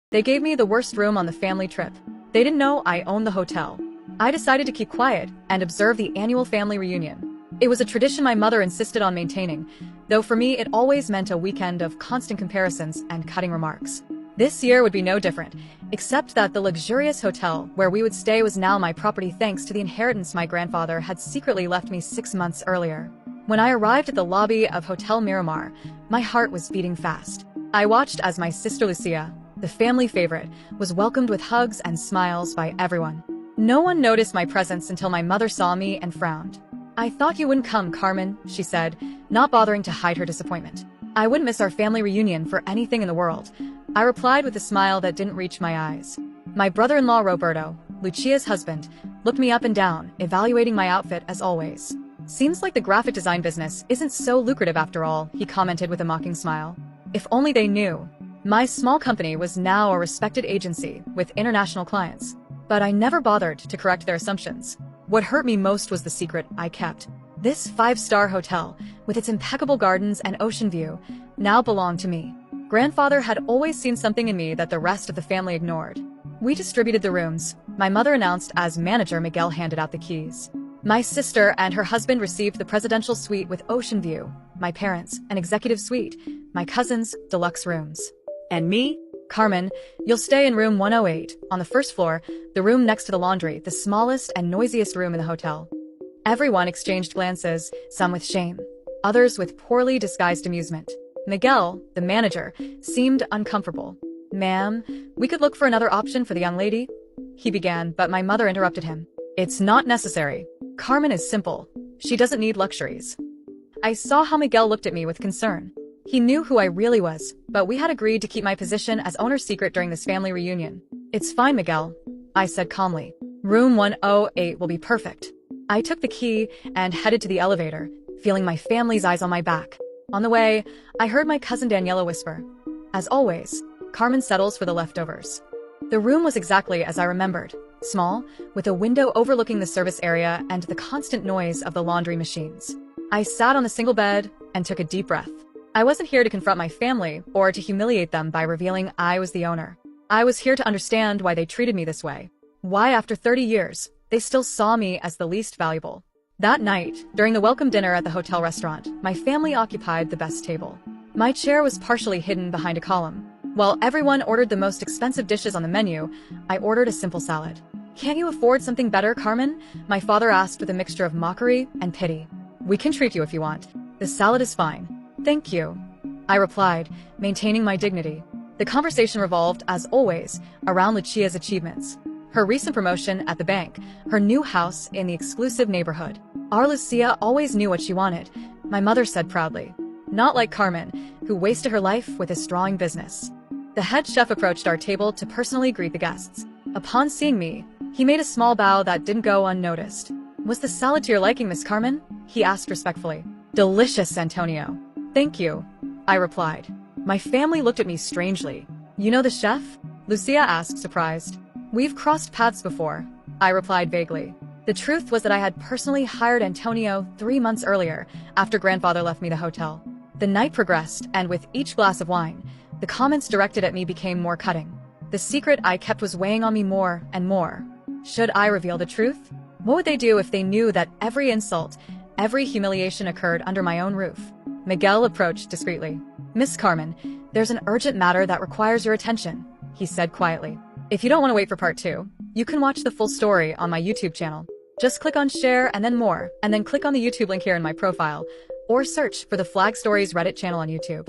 They gave me the worst room on the family trip. They didn't know I owned the hotel. I decided to keep quiet and observe the annual family reunion. It was a tradition my mother insisted on maintaining, though for me it always meant a weekend of constant comparisons and cutting remarks. This year would be no different, except that the luxurious hotel where we would stay was now my property thanks to the inheritance my grandfather had secretly left me 6 months earlier. When I arrived at the lobby of Hotel Miramar, my heart was beating fast. I watched as my sister Lucia, the family favorite, was welcomed with hugs and smiles by everyone. No one noticed my presence until my mother saw me and frowned. "I thought you wouldn't come, Carmen," she said, not bothering to hide her disappointment. "I wouldn't miss our family reunion for anything in the world," I replied with a smile that didn't reach my eyes. My brother-in-law Roberto, Lucia's husband, looked me up and down, evaluating my outfit as always. "Seems like the graphic design business isn't so lucrative after all," he commented with a mocking smile. If only they knew. My small company was now a respected agency with international clients. But I never bothered to correct their assumptions. What hurt me most was the secret I kept. This 5-star hotel, with its impeccable gardens and ocean view, now belonged to me. Grandfather had always seen something in me that the rest of the family ignored. We distributed the rooms. My mother announced as manager. Miguel handed out the keys. My sister and her husband received the presidential suite with ocean view. My parents, an executive suite. My cousins, deluxe rooms. And me? "Carmen, you'll stay in room 108, on the first floor, the room next to the laundry, the smallest and noisiest room in the hotel." Everyone exchanged glances, some with shame, others with poorly disguised amusement. Miguel, the manager, seemed uncomfortable. "Ma'am, we could look for another option for the young lady," he began, but my mother interrupted him. "It's not necessary. Carmen is simple. She doesn't need luxuries." I saw how Miguel looked at me with concern. He knew who I really was, but we had agreed to keep my position as owner's secret during this family reunion. "It's fine, Miguel," I said calmly. "Room 108 will be perfect." I took the key and headed to the elevator, feeling my family's eyes on my back. On the way, I heard my cousin Daniela whisper, "As always, Carmen settles for the leftovers." The room was exactly as I remembered, small, with a window overlooking the service area and the constant noise of the laundry machines. I sat on a single bed and took a deep breath. I wasn't here to confront my family or to humiliate them by revealing I was the owner. I was here to understand why they treated me this way. Why, after 30 years, they still saw me as the least valuable. That night, during the welcome dinner at the hotel restaurant, my family occupied the best table. My chair was partially hidden behind a column. While everyone ordered the most expensive dishes on the menu, I ordered a simple salad. "Can't you afford something better, Carmen?" my father asked with a mixture of mockery and pity. "We can treat you if you want. The salad is fine." "Thank you," I replied, maintaining my dignity. The conversation revolved, as always, around Lucia's achievements. Her recent promotion at the bank, her new house in the exclusive neighborhood. Our Lucia always knew what she wanted, my mother said proudly. Not like Carmen, who wasted her life with this drawing business. The head chef approached our table to personally greet the guests. Upon seeing me, he made a small bow that didn't go unnoticed. "Was the salad to your liking, Miss Carmen?" he asked respectfully. "Delicious, Antonio." "Thank you," I replied. My family looked at me strangely. "You know the chef?" Lucia asked, surprised. "We've crossed paths before," I replied vaguely. The truth was that I had personally hired Antonio 3 months earlier, after grandfather left me the hotel. The night progressed, and with each glass of wine, the comments directed at me became more cutting. The secret I kept was weighing on me more and more. Should I reveal the truth? What would they do if they knew that every insult, every humiliation occurred under my own roof? Miguel approached discreetly. "Miss Carmen, there's an urgent matter that requires your attention," he said quietly. "If you don't want to wait for part 2, you can watch the full story on my YouTube channel. Just click on share and then more, and then click on the YouTube link here in my profile, or search for the Flag Stories Reddit channel on YouTube."